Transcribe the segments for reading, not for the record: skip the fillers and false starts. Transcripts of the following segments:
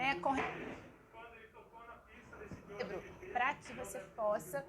né, para que você possa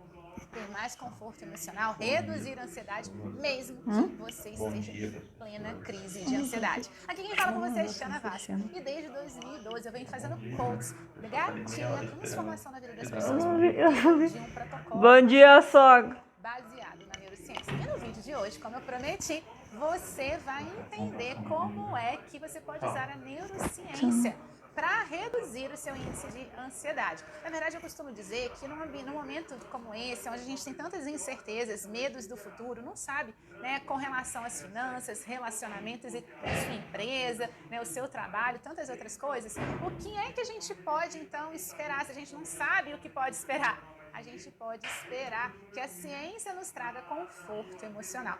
ter mais conforto emocional, reduzir a ansiedade, mesmo que você esteja em plena crise de ansiedade. Aqui quem fala com você é Xana Vasco, e desde 2012 eu venho fazendo coaching gatinha, transformação na vida das pessoas por meio de um protocolo. Bom dia, sogra. Baseado na neurociência. E no vídeo de hoje, como eu prometi, você vai entender como é que você pode usar a neurociência para reduzir o seu índice de ansiedade. Na verdade, eu costumo dizer que num momento como esse, onde a gente tem tantas incertezas, medos do futuro, não sabe, né, com relação às finanças, relacionamentos e a sua empresa, né, o seu trabalho, tantas outras coisas, o que é que a gente pode, então, esperar se a gente não sabe o que pode esperar? A gente pode esperar que a ciência nos traga conforto emocional.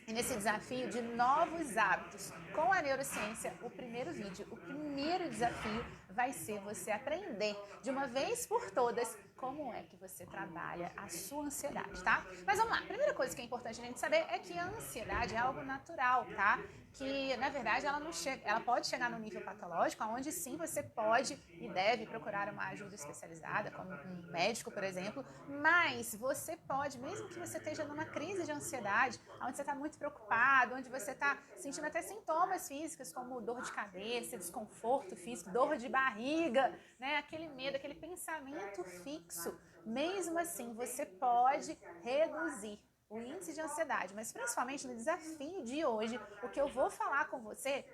E nesse desafio de novos hábitos com a neurociência, o primeiro desafio vai ser você aprender de uma vez por todas como é que você trabalha a sua ansiedade, tá? Mas vamos lá, a primeira coisa que é importante a gente saber é que a ansiedade é algo natural, tá? Que, na verdade, ela pode chegar no nível patológico, onde sim você pode e deve procurar uma ajuda especializada, como um médico, por exemplo, mas você pode, mesmo que você esteja numa crise de ansiedade, onde você está muito preocupado, onde você está sentindo até sintomas físicos, como dor de cabeça, desconforto físico, dor de barriga, né? Aquele medo, aquele pensamento fixo, mesmo assim, você pode reduzir o índice de ansiedade, mas principalmente no desafio de hoje, o que eu vou falar com você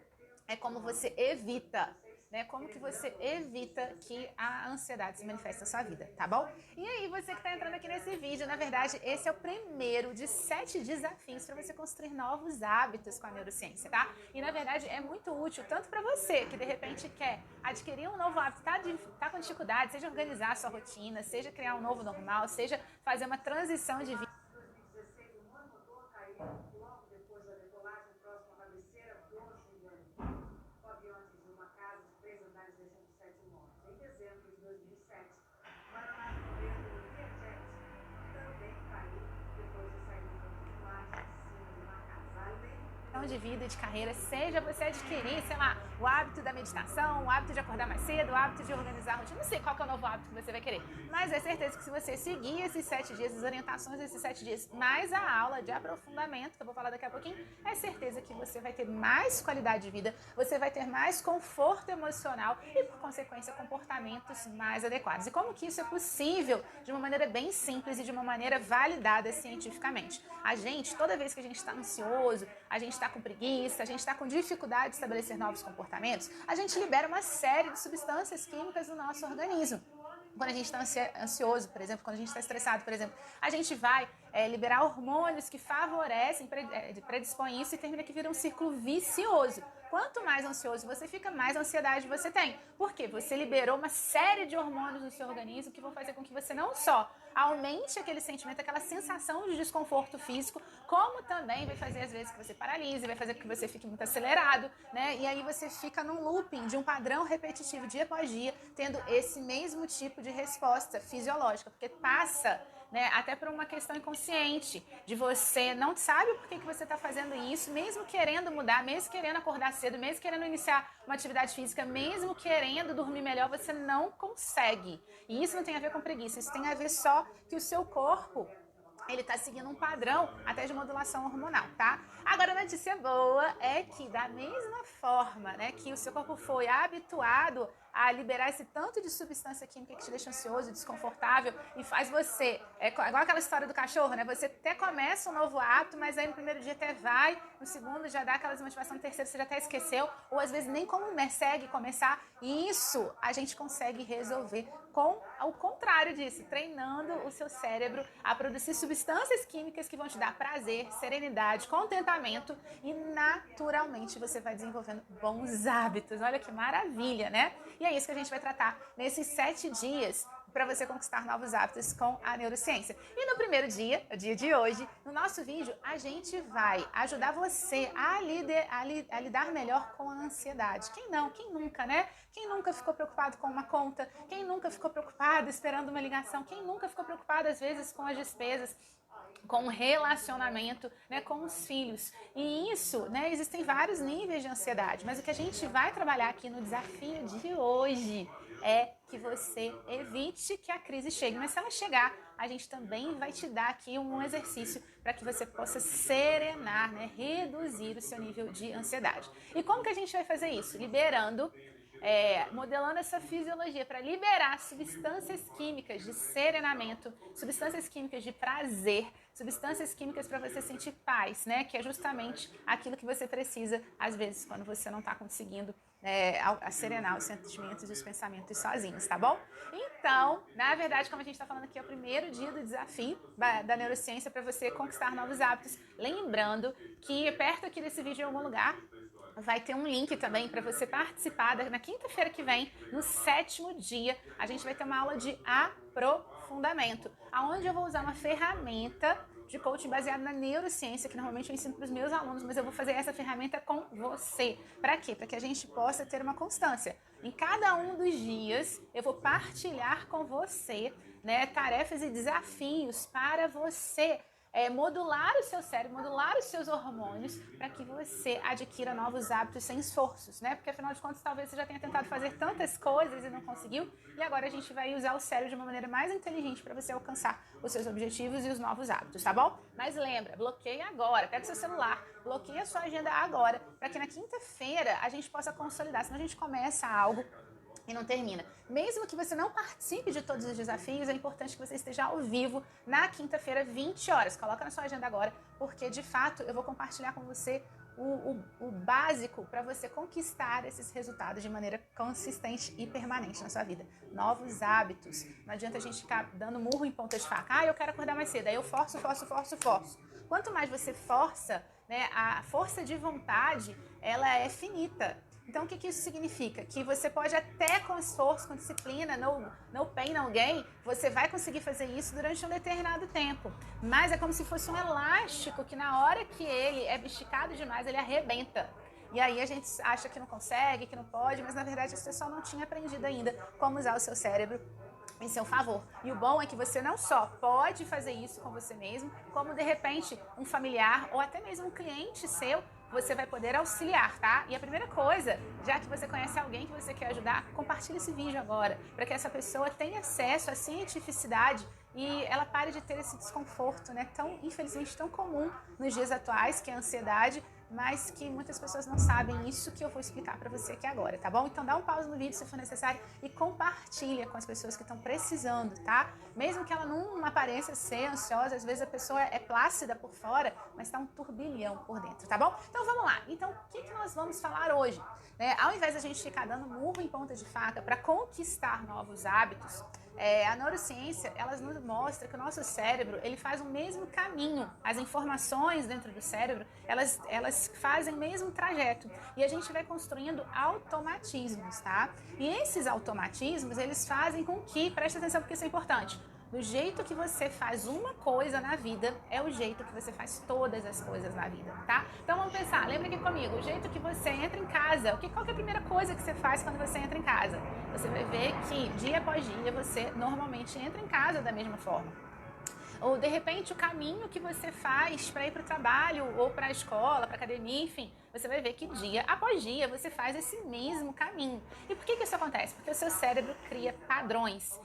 é como você evita, né? Como que você evita que a ansiedade se manifeste na sua vida, tá bom? E aí, você que está entrando aqui nesse vídeo, na verdade, esse é o primeiro de 7 desafios para você construir novos hábitos com a neurociência, tá? E na verdade é muito útil, tanto para você que de repente quer adquirir um novo hábito, tá com dificuldade, seja organizar a sua rotina, seja criar um novo normal, seja fazer uma transição de vida. Logo depois da decolagem, próximo à cabeceira do Xinguang, o avião atingiu uma casa de 3 andares, deixando 7 mortos. Em dezembro de 2007, uma aeronave governo Learjet também caiu depois de sair do campo de Marte, em cima de uma casa. Além de vida e de carreira, seja você adquirir, sei lá, o hábito da meditação, o hábito de acordar mais cedo, o hábito de organizar a rotina, não sei qual que é o novo hábito que você vai querer, mas é certeza que se você seguir esses 7 dias, as orientações desses 7 dias, mais a aula de aprofundamento, que eu vou falar daqui a pouquinho, é certeza que você vai ter mais qualidade de vida, você vai ter mais conforto emocional e, por consequência, comportamentos mais adequados. E como que isso é possível de uma maneira bem simples e de uma maneira validada cientificamente? A gente, toda vez que a gente está ansioso, a gente está com preguiça, a gente está com dificuldade de estabelecer novos comportamentos, a gente libera uma série de substâncias químicas no nosso organismo. Quando a gente está ansioso, por exemplo, quando a gente está estressado, por exemplo, a gente vai liberar hormônios que favorecem, predispõem isso e termina que vira um círculo vicioso. Quanto mais ansioso você fica, mais ansiedade você tem. Por quê? Você liberou uma série de hormônios no seu organismo que vão fazer com que você não só aumente aquele sentimento, aquela sensação de desconforto físico, como também vai fazer, às vezes, que você paralise, vai fazer com que você fique muito acelerado, né? E aí você fica num looping de um padrão repetitivo dia após dia, tendo esse mesmo tipo de resposta fisiológica, porque passa, né, até por uma questão inconsciente, de você não sabe por que você está fazendo isso, mesmo querendo mudar, mesmo querendo acordar cedo, mesmo querendo iniciar uma atividade física, mesmo querendo dormir melhor, você não consegue. E isso não tem a ver com preguiça, isso tem a ver só que o seu corpo, ele tá seguindo um padrão até de modulação hormonal, tá? Agora, a notícia boa é que da mesma forma, né, que o seu corpo foi habituado a liberar esse tanto de substância química que te deixa ansioso, desconfortável e faz você, igual aquela história do cachorro, né? Você até começa um novo hábito, mas aí no primeiro dia até vai, no segundo já dá aquela desmotivação, no terceiro você já até esqueceu, ou às vezes nem consegue começar. E isso a gente consegue resolver com o contrário disso, treinando o seu cérebro a produzir substâncias químicas que vão te dar prazer, serenidade, contentamento e naturalmente você vai desenvolvendo bons hábitos. Olha que maravilha, né? E é isso que a gente vai tratar nesses 7 dias para você conquistar novos hábitos com a neurociência. E no primeiro dia, o dia de hoje, no nosso vídeo, a gente vai ajudar você a lidar melhor com a ansiedade. Quem não? Quem nunca, né? Quem nunca ficou preocupado com uma conta? Quem nunca ficou preocupado esperando uma ligação? Quem nunca ficou preocupado, às vezes, com as despesas? Com o relacionamento, né, com os filhos. E isso, né, existem vários níveis de ansiedade, mas o que a gente vai trabalhar aqui no desafio de hoje é que você evite que a crise chegue. Mas se ela chegar, a gente também vai te dar aqui um exercício para que você possa serenar, né? Reduzir o seu nível de ansiedade. E como que a gente vai fazer isso? Liberando, modelando essa fisiologia para liberar substâncias químicas de serenamento, substâncias químicas de prazer, substâncias químicas para você sentir paz, né? Que é justamente aquilo que você precisa, às vezes, quando você não está conseguindo serenar os sentimentos e os pensamentos sozinhos, tá bom? Então, na verdade, como a gente está falando aqui, é o primeiro dia do desafio da neurociência para você conquistar novos hábitos. Lembrando que perto aqui desse vídeo em algum lugar vai ter um link também para você participar na quinta-feira que vem, no 7º dia, a gente vai ter uma aula de aprofundamento, aonde eu vou usar uma ferramenta de coaching baseado na neurociência, que normalmente eu ensino para os meus alunos, mas eu vou fazer essa ferramenta com você. Para quê? Para que a gente possa ter uma constância. Em cada um dos dias, eu vou partilhar com você, né, tarefas e desafios para você modular o seu cérebro, modular os seus hormônios para que você adquira novos hábitos sem esforços, né? Porque afinal de contas, talvez você já tenha tentado fazer tantas coisas e não conseguiu, e agora a gente vai usar o cérebro de uma maneira mais inteligente para você alcançar os seus objetivos e os novos hábitos, tá bom? Mas lembra, bloqueia agora, pega seu celular, bloqueia a sua agenda agora, para que na quinta-feira a gente possa consolidar, senão a gente começa algo e não termina. Mesmo que você não participe de todos os desafios, é importante que você esteja ao vivo na quinta-feira, 20 horas. Coloca na sua agenda agora, porque de fato eu vou compartilhar com você o básico para você conquistar esses resultados de maneira consistente e permanente na sua vida. Novos hábitos. Não adianta a gente ficar dando murro em ponta de faca. Eu quero acordar mais cedo. Aí eu forço. Quanto mais você força, né, a força de vontade, ela é finita. Então, o que isso significa? Que você pode até com esforço, com disciplina, no pain, no gain, você vai conseguir fazer isso durante um determinado tempo. Mas é como se fosse um elástico que na hora que ele é esticado demais, ele arrebenta. E aí a gente acha que não consegue, que não pode, mas na verdade você só não tinha aprendido ainda como usar o seu cérebro em seu favor. E o bom é que você não só pode fazer isso com você mesmo, como de repente um familiar ou até mesmo um cliente seu, você vai poder auxiliar, tá? E a primeira coisa, já que você conhece alguém que você quer ajudar, compartilhe esse vídeo agora, para que essa pessoa tenha acesso à cientificidade e ela pare de ter esse desconforto, né? Tão, infelizmente, tão comum nos dias atuais, que é a ansiedade, mas que muitas pessoas não sabem isso que eu vou explicar para você aqui agora, tá bom? Então dá um pause no vídeo se for necessário e compartilha com as pessoas que estão precisando, tá? Mesmo que ela não apareça ser ansiosa, às vezes a pessoa é plácida por fora, mas tá um turbilhão por dentro, tá bom? Então vamos lá. Então o que nós vamos falar hoje? Ao invés da gente ficar dando murro em ponta de faca para conquistar novos hábitos, a neurociência, ela nos mostra que o nosso cérebro, ele faz o mesmo caminho. As informações dentro do cérebro, elas fazem o mesmo trajeto. E a gente vai construindo automatismos, tá? E esses automatismos, eles fazem com que, preste atenção porque isso é importante, do jeito que você faz uma coisa na vida, é o jeito que você faz todas as coisas na vida, tá? Então vamos pensar, lembra aqui comigo, o jeito que você entra em casa, qual que é a primeira coisa que você faz quando você entra em casa? Você vai ver que dia após dia você normalmente entra em casa da mesma forma. Ou de repente o caminho que você faz para ir para o trabalho ou para a escola, para a academia, enfim, você vai ver que dia após dia você faz esse mesmo caminho. E por que isso acontece? Porque o seu cérebro cria padrões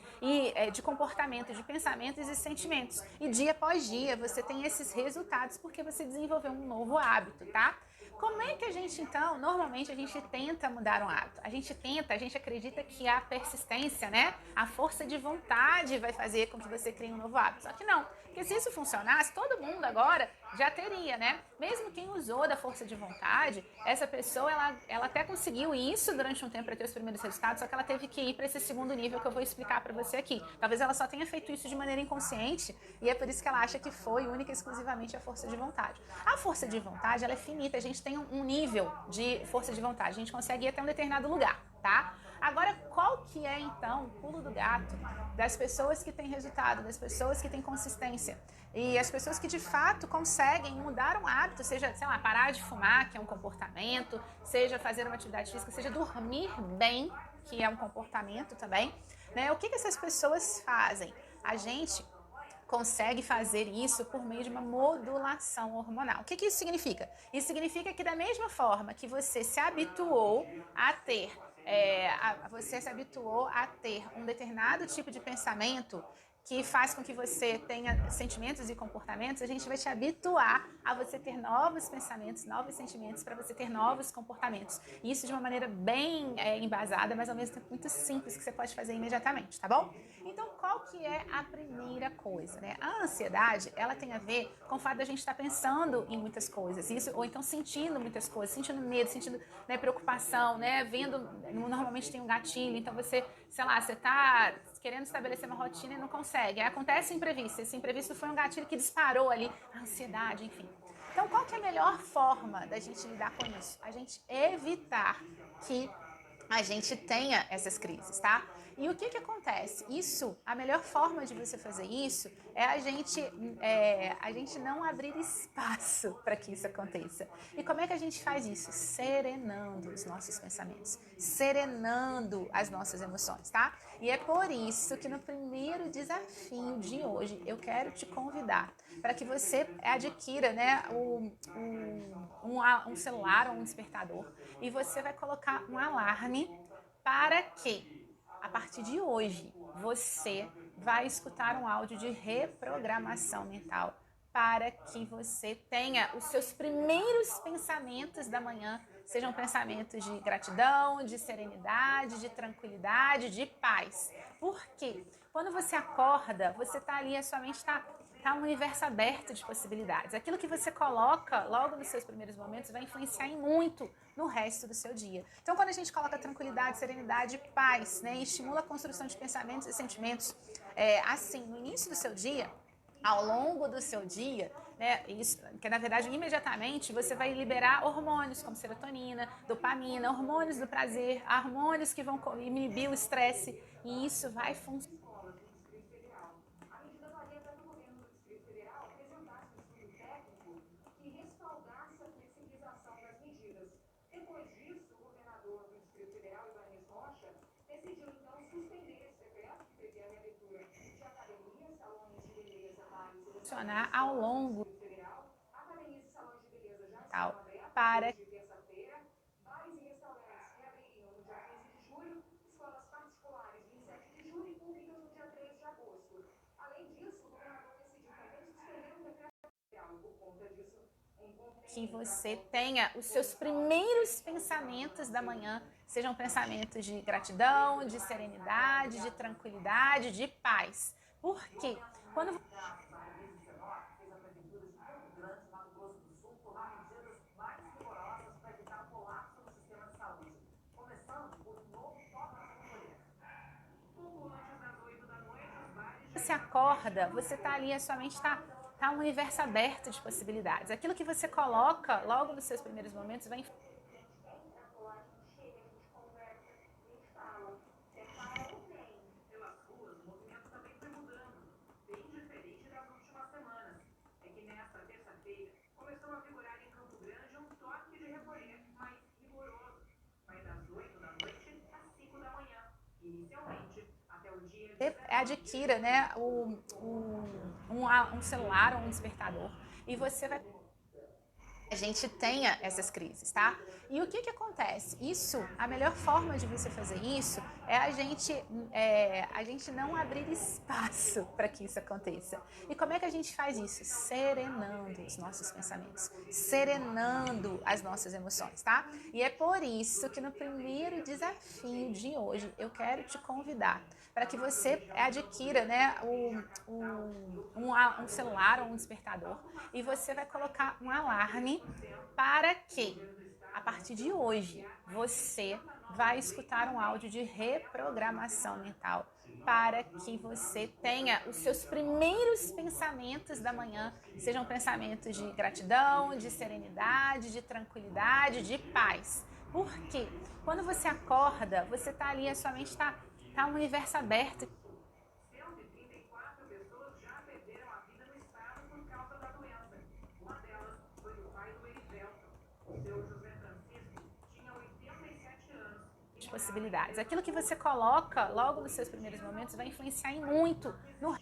de comportamento, de pensamentos e sentimentos. E dia após dia você tem esses resultados porque você desenvolveu um novo hábito, tá? Como é que a gente, então, normalmente a gente tenta mudar um hábito? A gente acredita que a persistência, né? A força de vontade vai fazer com que você crie um novo hábito. Só que não, porque se isso funcionasse, todo mundo agora já teria, né? Mesmo quem usou da força de vontade, essa pessoa, ela até conseguiu isso durante um tempo para ter os primeiros resultados, só que ela teve que ir para esse segundo nível que eu vou explicar para você aqui. Talvez ela só tenha feito isso de maneira inconsciente e é por isso que ela acha que foi única e exclusivamente a força de vontade. A força de vontade, ela é finita, a gente tem um nível de força de vontade, a gente consegue ir até um determinado lugar, tá? Agora, qual que é, então, o pulo do gato das pessoas que têm resultado, das pessoas que têm consistência e as pessoas que, de fato, conseguem mudar um hábito, seja, sei lá, parar de fumar, que é um comportamento, seja fazer uma atividade física, seja dormir bem, que é um comportamento também, né? O que essas pessoas fazem? A gente consegue fazer isso por meio de uma modulação hormonal. O que isso significa? Isso significa que da mesma forma que você se habituou a ter você se habituou a ter um determinado tipo de pensamento que faz com que você tenha sentimentos e comportamentos, a gente vai te habituar a você ter novos pensamentos, novos sentimentos, para você ter novos comportamentos. E isso de uma maneira bem embasada, mas ao mesmo tempo muito simples, que você pode fazer imediatamente, tá bom? Então, qual que é a primeira coisa, né? A ansiedade, ela tem a ver com o fato da gente estar pensando em muitas coisas, isso, ou então sentindo muitas coisas, sentindo medo, sentindo, né, preocupação, né? Vendo, normalmente tem um gatilho, então você, sei lá, você tá querendo estabelecer uma rotina e não consegue. Aí acontece imprevisto. Esse imprevisto foi um gatilho que disparou ali a ansiedade, enfim. Então, qual que é a melhor forma da gente lidar com isso? A gente evitar que a gente tenha essas crises, tá? E o que que acontece? Isso, a melhor forma de você fazer isso é a gente não abrir espaço para que isso aconteça. E como é que a gente faz isso? Serenando os nossos pensamentos, serenando as nossas emoções, tá? E é por isso que no primeiro desafio de hoje eu quero te convidar para que você adquira, né, um celular ou um despertador e você vai colocar um alarme para que, a partir de hoje, você vai escutar um áudio de reprogramação mental para que você tenha os seus primeiros pensamentos da manhã sejam pensamentos de gratidão, de serenidade, de tranquilidade, de paz. Por quê? Quando você acorda, você está ali, a sua mente está um universo aberto de possibilidades. Aquilo que você coloca logo nos seus primeiros momentos vai influenciar em muito no resto do seu dia. Então, quando a gente coloca tranquilidade, serenidade, paz, né, e estimula a construção de pensamentos e sentimentos assim, no início do seu dia, ao longo do seu dia, né, isso, que na verdade imediatamente você vai liberar hormônios como serotonina, dopamina, hormônios do prazer, hormônios que vão inibir o estresse, e isso vai funcionar. Decidiu então suspender esse decreto que previa a reabertura de academias, salões de beleza, bares e restaurantes Ao longo do Distrito Federal. Academias e salões de beleza já tal estão abertos para desde terça-feira. Bares e restaurantes reabririam no dia 15 de julho, escolas particulares 27 de julho e públicas no dia 3 de agosto. Além disso, o governador decidiu também suspender o decreto federal e, por conta disso, que você tenha os seus primeiros pensamentos da manhã sejam pensamentos de gratidão, de serenidade, de tranquilidade, de paz. Por quê? Quando você acorda, você está ali, a sua mente está um universo aberto de possibilidades. Aquilo que você coloca logo nos seus primeiros momentos vai adquira, né, um celular ou um despertador e você vai a gente tenha essas crises, tá? E o que que acontece? Isso, a melhor forma de você fazer isso é a gente não abrir espaço para que isso aconteça. E como é que a gente faz isso? Serenando os nossos pensamentos, serenando as nossas emoções, tá? E é por isso que no primeiro desafio de hoje eu quero te convidar para que você adquira, né, um celular ou um despertador e você vai colocar um alarme para que, a partir de hoje, você vai escutar um áudio de reprogramação mental para que você tenha os seus primeiros pensamentos da manhã sejam pensamentos de gratidão, de serenidade, de tranquilidade, de paz. Por quê? Quando você acorda, você está ali, a sua mente está um universo aberto. De possibilidades. Aquilo que você coloca logo nos seus primeiros momentos vai influenciar em muito no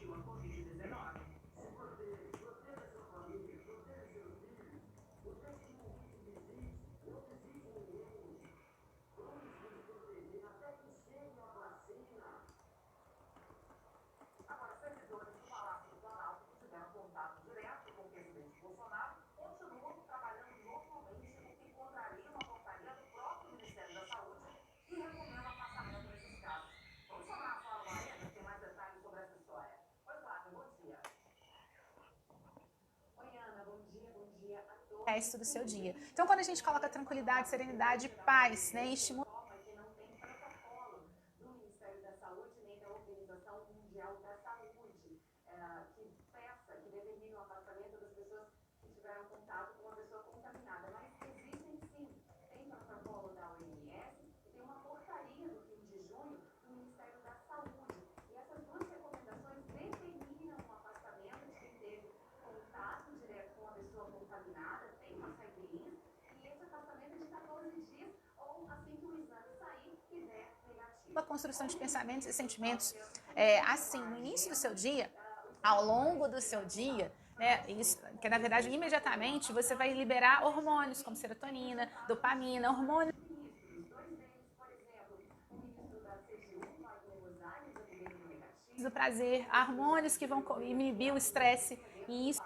resto do seu dia. Então, quando a gente coloca tranquilidade, serenidade, paz, né, estimula que não tem protocolo do Ministério da Saúde nem da Organização Mundial da Saúde, que peça, que determine o afastamento das pessoas que tiveram contato com uma pessoa contaminada. Mas existem sim, tem protocolo da OMS e tem uma portaria do fim de junho do Ministério da Saúde. E essas duas recomendações determinam o afastamento de quem teve contato direto com uma pessoa contaminada, tem uma regrinha, e esse afastamento é de 14 dias ou assim que o exame sair e der negativo. a construção de pensamentos e sentimentos assim, no início do seu dia, ao longo do seu dia, né? Isso, que na verdade, imediatamente você vai liberar hormônios como serotonina, dopamina, hormônios do prazer, hormônios que vão inibir o estresse e isso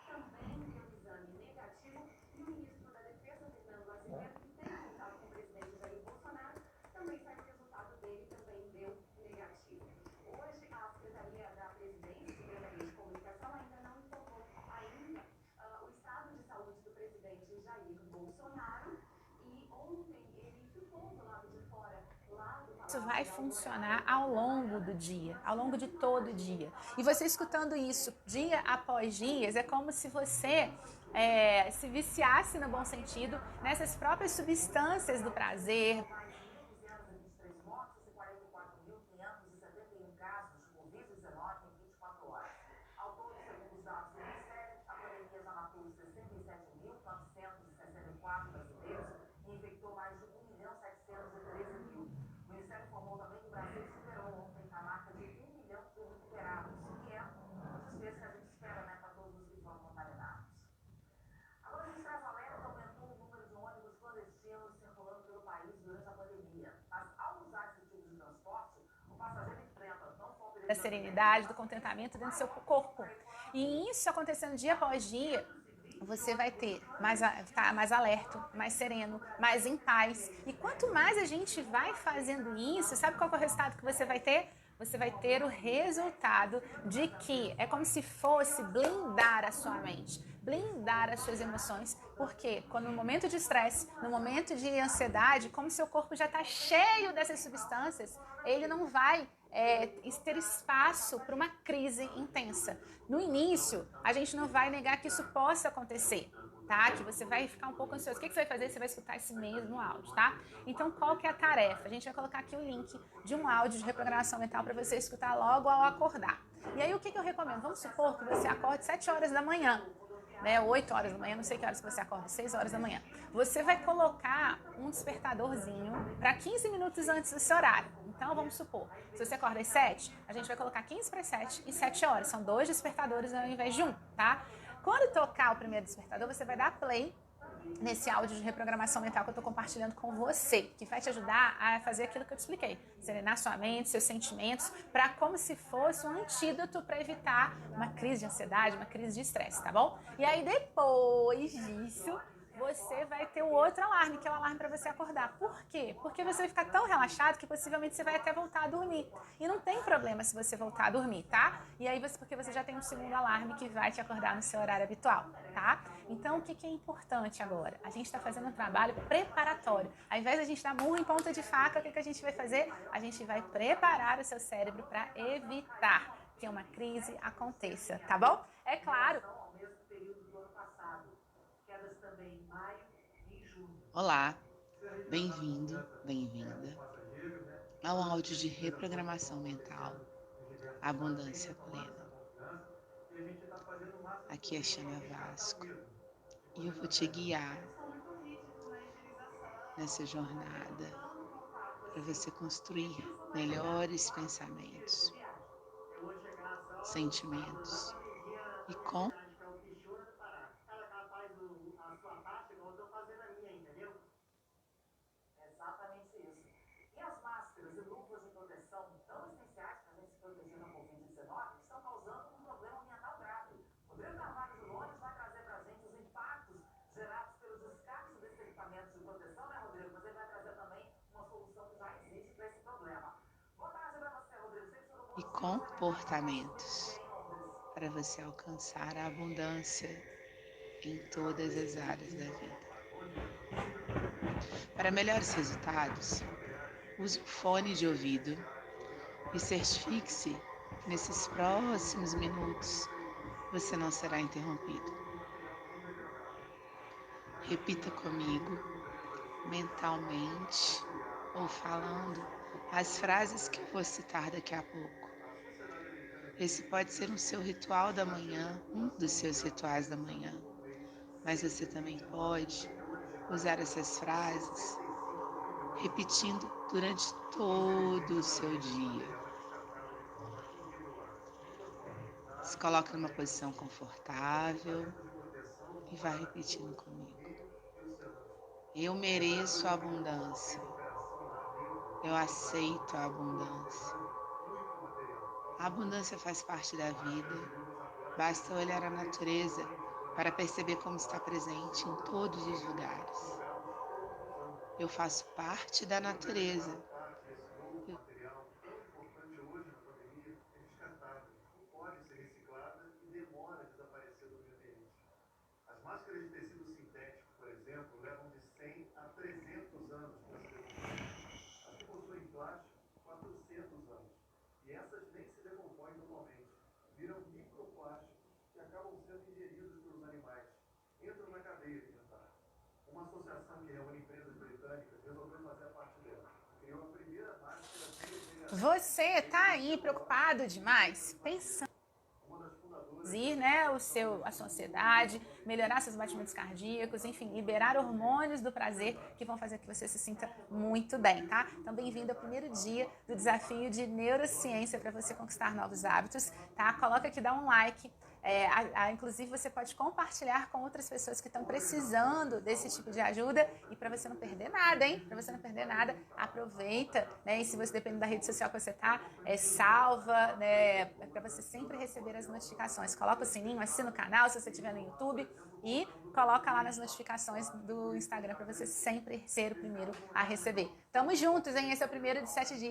Também deu exame negativo e o ministro da Defesa, Fernando Azevedo, que tem contato com o presidente Jair Bolsonaro, também saiu o resultado dele, também deu negativo. Hoje, a Secretaria da Presidência, Secretaria de Comunicação, ainda não informou o estado de saúde do presidente Jair Bolsonaro e ontem ele ficou do lado de fora, lá do isso vai funcionar ao longo do dia, ao longo de todo o dia. E você escutando isso dia após dia, é como se você se viciasse, no bom sentido, nessas próprias substâncias do prazer. mais 1.223 mortos e 44.571 casos de Covid-19 em 24 horas. Ao todo, segundo os dados do Ministério, a pandemia já matou 67.964 brasileiros e infectou mais de 1.713.000. O Ministério informou também que o Brasil superou ontem a marca de 1 milhão de recuperados, que é um desfecho que a gente espera, né, para todos os que foram contaminados. Agora, a gente traz um alerta, aumentou o número de ônibus clandestinos circulando pelo país durante a pandemia. Mas, ao usar esse tipo de transporte, o passageiro enfrenta não só o perigo Da serenidade, do contentamento dentro do seu corpo. E isso acontecendo dia após dia, você vai ficar mais alerta, mais sereno, mais em paz. E quanto mais a gente vai fazendo isso, sabe qual é o resultado que você vai ter? Você vai ter o resultado de que é como se fosse blindar a sua mente, blindar as suas emoções, porque quando no momento de estresse, no momento de ansiedade, como seu corpo já está cheio dessas substâncias, ele não vai ter espaço para uma crise intensa. No início, a gente não vai negar que isso possa acontecer, tá? Que você vai ficar um pouco ansioso. O que você vai fazer? Você vai escutar esse mesmo áudio, tá? Então, qual que é a tarefa? A gente vai colocar aqui o link de um áudio de reprogramação mental para você escutar logo ao acordar. E aí, o que eu recomendo? Vamos supor que você acorde 7 horas da manhã, né? 8 horas da manhã, não sei que horas que você acorda, 6 horas da manhã. Você vai colocar um despertadorzinho para 15 minutos antes do seu horário. Então, vamos supor, se você acorda às 7, a gente vai colocar 15 para as 7 e 7 horas. São 2 despertadores ao invés de um, tá? Quando tocar o primeiro despertador, você vai dar play nesse áudio de reprogramação mental que eu estou compartilhando com você, que vai te ajudar a fazer aquilo que eu te expliquei, serenar sua mente, seus sentimentos, para como se fosse um antídoto para evitar uma crise de ansiedade, uma crise de estresse, tá bom? E aí depois disso, você vai ter o outro alarme, que é o alarme para você acordar. Por quê? Porque você vai ficar tão relaxado que possivelmente você vai até voltar a dormir. E não tem problema se você voltar a dormir, tá? E aí porque você já tem um segundo alarme que vai te acordar no seu horário habitual, tá? Então, o que é importante agora? A gente está fazendo um trabalho preparatório. Ao invés de a gente dar murro em ponta de faca, o que a gente vai fazer? A gente vai preparar o seu cérebro para evitar que uma crise aconteça, tá bom? É claro. Olá, bem-vindo, bem-vinda ao áudio de reprogramação mental, Abundância Plena. Aqui é Xana Vasco e eu vou te guiar nessa jornada para você construir melhores pensamentos, sentimentos e Exatamente isso. E as máscaras e luvas de proteção tão essenciais para a gente se proteger da Covid-19 estão causando um problema ambiental grave. Rodrigo Carvalho de Lourdes vai trazer para a gente os impactos gerados pelo descarte desses equipamentos de proteção, né, Rodrigo? Mas ele vai trazer também uma solução que já existe para esse problema. Boa tarde para você, Rodrigo. e comportamentos para você alcançar a abundância em todas as áreas da vida. Para melhores resultados, use um fone de ouvido e certifique-se que nesses próximos minutos você não será interrompido. Repita comigo, mentalmente ou falando, as frases que eu vou citar daqui a pouco. Esse pode ser um seu ritual da manhã, um dos seus rituais da manhã, mas você também pode usar essas frases repetindo durante todo o seu dia. Se coloque numa posição confortável e vá repetindo comigo. Eu mereço a abundância. Eu aceito a abundância. A abundância faz parte da vida. Basta olhar a natureza para perceber como está presente em todos os lugares. Eu faço parte da natureza. As máscaras de tecido sintético, por exemplo, levam de 100 a 300 anos para se decomporem. As que possuem plástico, 400 anos. E essas nem se decompõem normalmente. Viram microplásticos que acabam sendo ingeridos pelos animais. Entram na cadeia alimentar. Uma associação que reúne empresas britânicas resolveu fazer parte dela. Criou a primeira máscara de... Você tá aí preocupado demais? Pensando reduzir, né, a sua ansiedade, melhorar seus batimentos cardíacos, enfim, liberar hormônios do prazer que vão fazer que você se sinta muito bem, tá? Então, bem-vindo ao primeiro dia do desafio de neurociência para você conquistar novos hábitos, tá? Coloca aqui, dá um like. Inclusive, você pode compartilhar com outras pessoas que estão precisando desse tipo de ajuda e para você não perder nada, hein? Para você não perder nada, aproveita, né? E se você depende da rede social que você tá, salva, né? Para você sempre receber as notificações. Coloca o sininho, assina o canal se você estiver no YouTube e coloca lá nas notificações do Instagram para você sempre ser o primeiro a receber. Tamo juntos, hein? Esse é o primeiro de 7 dias.